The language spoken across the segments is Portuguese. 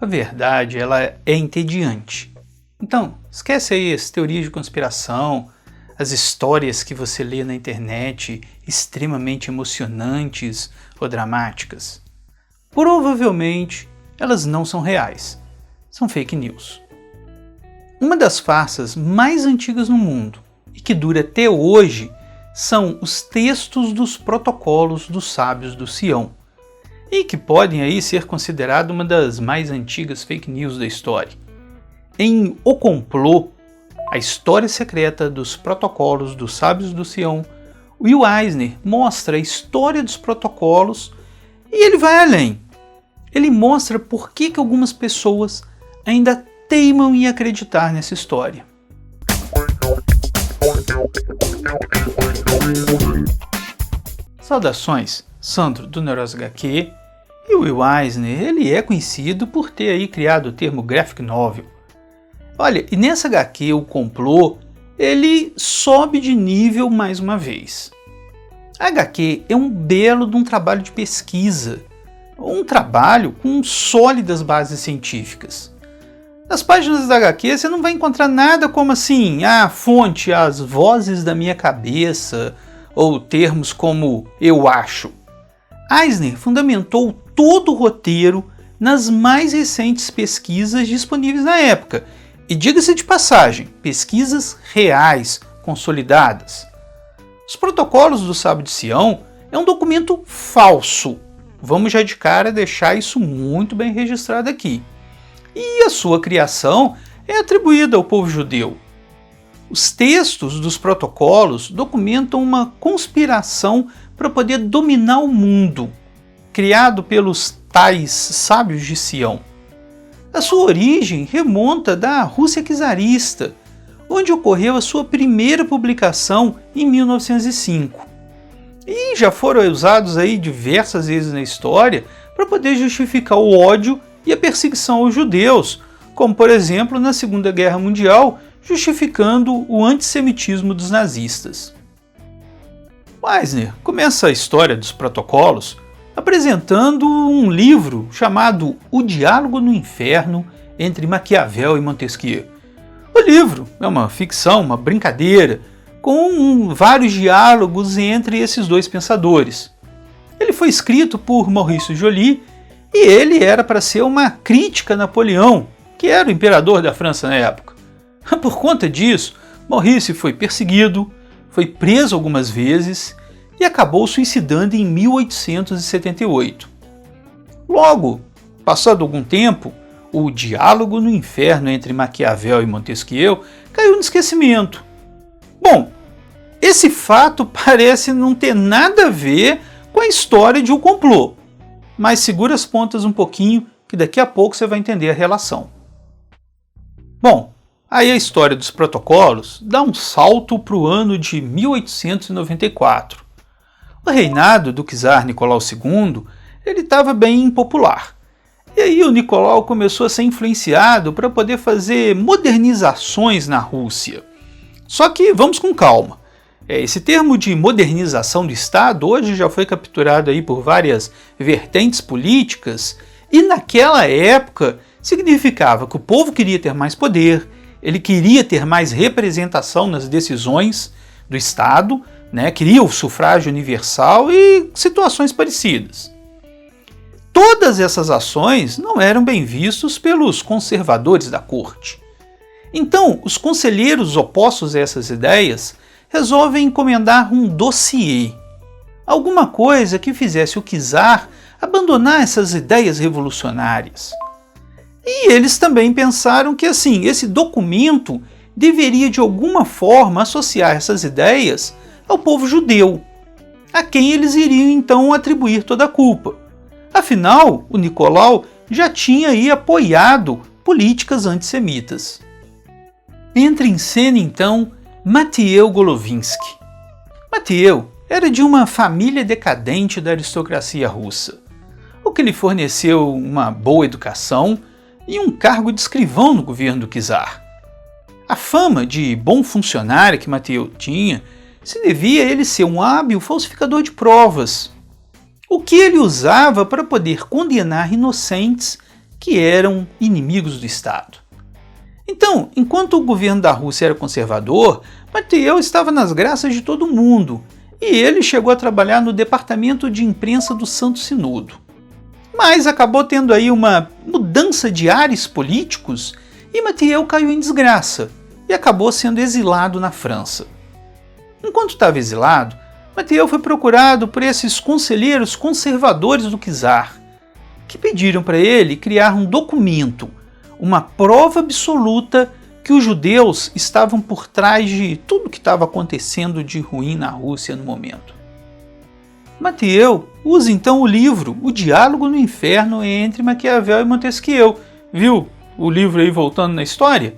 A verdade, ela é entediante. Então, esquece aí as teorias de conspiração, as histórias que você lê na internet, extremamente emocionantes ou dramáticas. Provavelmente, elas não são reais. São fake news. Uma das farsas mais antigas no mundo e que dura até hoje são os textos dos protocolos dos sábios do Sião, e que podem aí ser considerado uma das mais antigas fake news da história. Em O Complô, a história secreta dos protocolos dos sábios do Sião, Will Eisner mostra a história dos protocolos e ele vai além. Ele mostra por que algumas pessoas ainda teimam em acreditar nessa história. Saudações, Sandro do Neurose HQ, e o Will Eisner, ele é conhecido por ter aí criado o termo graphic novel. Olha, e nessa HQ, o complô, ele sobe de nível mais uma vez. A HQ é um belo de um trabalho de pesquisa, um trabalho com sólidas bases científicas. Nas páginas da HQ você não vai encontrar nada como assim, fonte, as vozes da minha cabeça, ou termos como eu acho. Eisner fundamentou todo o roteiro nas mais recentes pesquisas disponíveis na época, e diga-se de passagem, pesquisas reais, consolidadas. Os protocolos do Sábio de Sião é um documento falso. Vamos já de cara deixar isso muito bem registrado aqui. E a sua criação é atribuída ao povo judeu. Os textos dos protocolos documentam uma conspiração para poder dominar o mundo, criado pelos tais sábios de Sião. A sua origem remonta da Rússia czarista, onde ocorreu a sua primeira publicação em 1905. E já foram usados aí diversas vezes na história para poder justificar o ódio e a perseguição aos judeus, como por exemplo na Segunda Guerra Mundial, justificando o antissemitismo dos nazistas. Eisner começa a história dos protocolos apresentando um livro chamado O Diálogo no Inferno entre Maquiavel e Montesquieu. O livro é uma ficção, uma brincadeira, com vários diálogos entre esses dois pensadores. Ele foi escrito por Maurice Joly e ele era para ser uma crítica a Napoleão, que era o imperador da França na época. Por conta disso, Maurice foi perseguido, foi preso algumas vezes e acabou suicidando em 1878. Logo, passado algum tempo, o diálogo no inferno entre Maquiavel e Montesquieu caiu no esquecimento. Bom, esse fato parece não ter nada a ver com a história de O Complô, mas segura as pontas um pouquinho que daqui a pouco você vai entender a relação. Bom, aí a história dos protocolos dá um salto para o ano de 1894. O reinado do czar Nicolau II estava bem impopular. E aí o Nicolau começou a ser influenciado para poder fazer modernizações na Rússia. Só que vamos com calma. Esse termo de modernização do Estado hoje já foi capturado aí por várias vertentes políticas e naquela época significava que o povo queria ter mais poder, ele queria ter mais representação nas decisões do Estado, queria o sufrágio universal e situações parecidas. Todas essas ações não eram bem vistas pelos conservadores da corte. Então, os conselheiros opostos a essas ideias resolvem encomendar um dossiê, alguma coisa que fizesse o czar abandonar essas ideias revolucionárias. E eles também pensaram que esse documento deveria de alguma forma associar essas ideias ao povo judeu, a quem eles iriam então atribuir toda a culpa. Afinal, o Nicolau já tinha aí apoiado políticas antissemitas. Entra em cena então Mathieu Golovinsky. Mathieu era de uma família decadente da aristocracia russa, o que lhe forneceu uma boa educação e um cargo de escrivão no governo do czar. A fama de bom funcionário que Mathieu tinha se devia a ele ser um hábil falsificador de provas, o que ele usava para poder condenar inocentes que eram inimigos do Estado. Então, enquanto o governo da Rússia era conservador, Mateusz estava nas graças de todo mundo, e ele chegou a trabalhar no departamento de imprensa do Santo Sínodo. Mas acabou tendo aí uma mudança de ares políticos e Mateusz caiu em desgraça e acabou sendo exilado na França. Enquanto estava exilado, Mateusz foi procurado por esses conselheiros conservadores do czar, que pediram para ele criar um documento, uma prova absoluta que os judeus estavam por trás de tudo que estava acontecendo de ruim na Rússia no momento. Mateusz usa então o livro O Diálogo no Inferno entre Maquiavel e Montesquieu. Viu o livro aí voltando na história?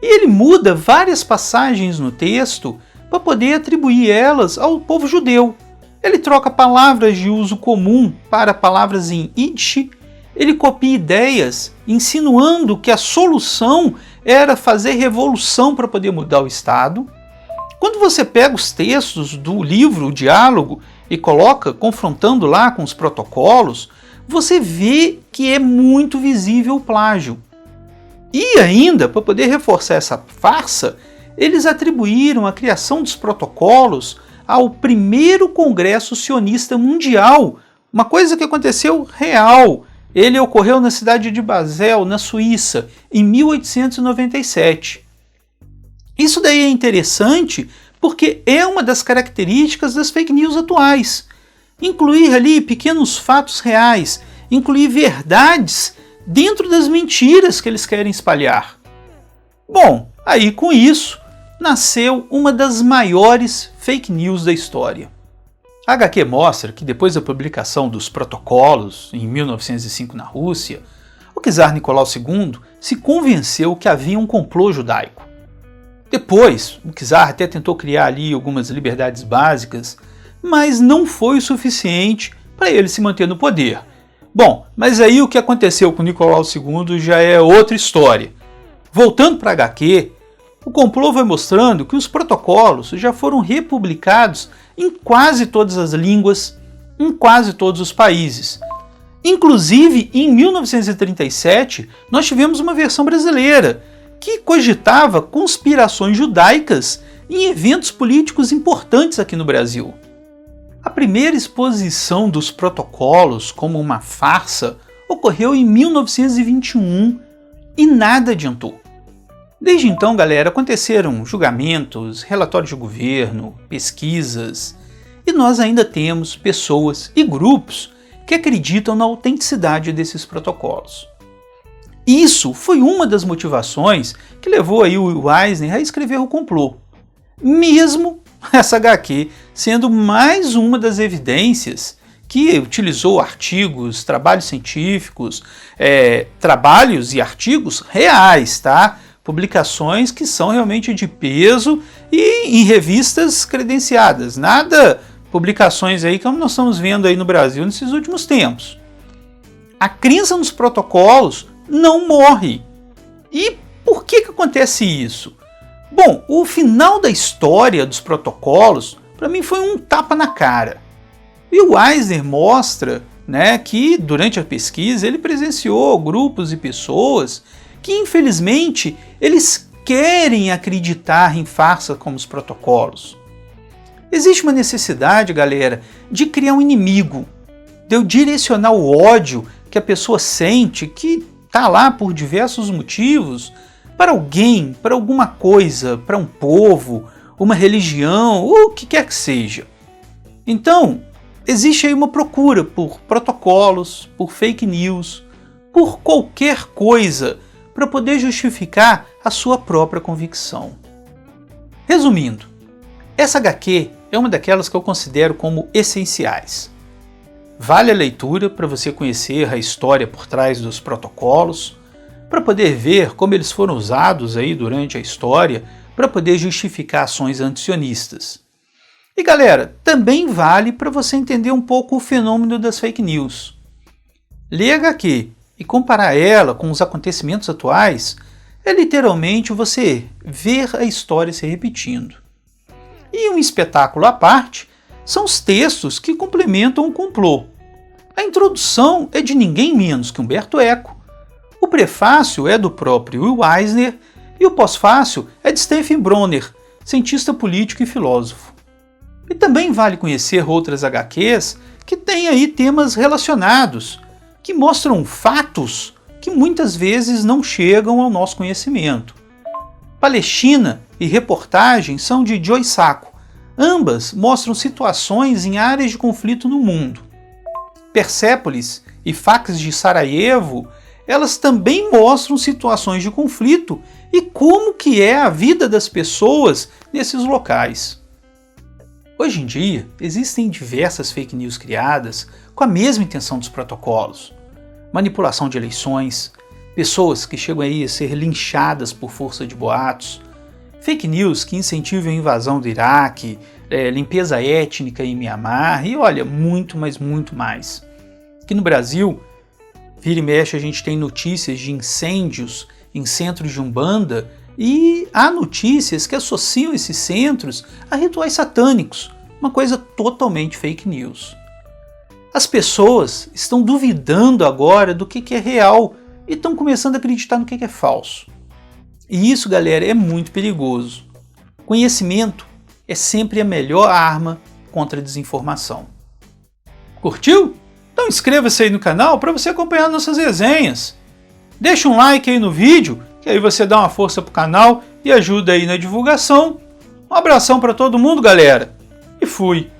E ele muda várias passagens no texto para poder atribuir elas ao povo judeu. Ele troca palavras de uso comum para palavras em Yiddish, ele copia ideias insinuando que a solução era fazer revolução para poder mudar o Estado. Quando você pega os textos do livro O Diálogo e coloca confrontando lá com os protocolos, você vê que é muito visível o plágio. E ainda, para poder reforçar essa farsa, eles atribuíram a criação dos protocolos ao primeiro Congresso Sionista Mundial, uma coisa que aconteceu real. Ele ocorreu na cidade de Basel, na Suíça, em 1897. Isso daí é interessante porque é uma das características das fake news atuais. Incluir ali pequenos fatos reais, incluir verdades dentro das mentiras que eles querem espalhar. Bom, aí com isso nasceu uma das maiores fake news da história. A HQ mostra que depois da publicação dos protocolos, em 1905 na Rússia, o czar Nicolau II se convenceu que havia um complô judaico. Depois, o czar até tentou criar ali algumas liberdades básicas, mas não foi o suficiente para ele se manter no poder. Bom, mas aí o que aconteceu com Nicolau II já é outra história. Voltando para a HQ, o complô vai mostrando que os protocolos já foram republicados em quase todas as línguas, em quase todos os países. Inclusive, em 1937, nós tivemos uma versão brasileira, que cogitava conspirações judaicas em eventos políticos importantes aqui no Brasil. A primeira exposição dos protocolos como uma farsa ocorreu em 1921 e nada adiantou. Desde então, galera, aconteceram julgamentos, relatórios de governo, pesquisas, e nós ainda temos pessoas e grupos que acreditam na autenticidade desses protocolos. Isso foi uma das motivações que levou aí o Eisner a escrever o complô. Mesmo essa HQ sendo mais uma das evidências que utilizou artigos, trabalhos científicos, trabalhos e artigos reais, tá? Publicações que são realmente de peso e em revistas credenciadas. Nada publicações aí como nós estamos vendo aí no Brasil nesses últimos tempos. A crença nos protocolos não morre. E por que acontece isso? Bom, o final da história dos protocolos, para mim, foi um tapa na cara. E o Eisner mostra, né, que durante a pesquisa ele presenciou grupos e pessoas que, infelizmente, eles querem acreditar em farsa como os protocolos. Existe uma necessidade, galera, de criar um inimigo, de eu direcionar o ódio que a pessoa sente, que está lá por diversos motivos, para alguém, para alguma coisa, para um povo, uma religião, ou o que quer que seja. Então, existe aí uma procura por protocolos, por fake news, por qualquer coisa para poder justificar a sua própria convicção. Resumindo, essa HQ é uma daquelas que eu considero como essenciais. Vale a leitura para você conhecer a história por trás dos protocolos, para poder ver como eles foram usados aí durante a história para poder justificar ações antisionistas. E galera, também vale para você entender um pouco o fenômeno das fake news. Ler a HQ e comparar ela com os acontecimentos atuais é literalmente você ver a história se repetindo. E um espetáculo à parte são os textos que complementam o complô. A introdução é de ninguém menos que Humberto Eco, O prefácio é do próprio Will Eisner e o pós-fácio é de Stephen Bronner, cientista político e filósofo. E também vale conhecer outras HQs que têm aí temas relacionados, que mostram fatos que muitas vezes não chegam ao nosso conhecimento. Palestina e Reportagem são de Joe Sacco. Ambas mostram situações em áreas de conflito no mundo. Persépolis e Fax de Sarajevo, elas também mostram situações de conflito e como que é a vida das pessoas nesses locais. Hoje em dia, existem diversas fake news criadas com a mesma intenção dos protocolos. Manipulação de eleições, pessoas que chegam aí a ser linchadas por força de boatos, fake news que incentivam a invasão do Iraque, limpeza étnica em Mianmar e olha, muito, mas muito mais. Aqui no Brasil, vira e mexe a gente tem notícias de incêndios em centros de Umbanda e há notícias que associam esses centros a rituais satânicos, uma coisa totalmente fake news. As pessoas estão duvidando agora do que é real e estão começando a acreditar no que é falso. E isso, galera, é muito perigoso. Conhecimento é sempre a melhor arma contra a desinformação. Curtiu? Então inscreva-se aí no canal para você acompanhar nossas resenhas. Deixa um like aí no vídeo, que aí você dá uma força pro canal e ajuda aí na divulgação. Um abração para todo mundo, galera, e fui!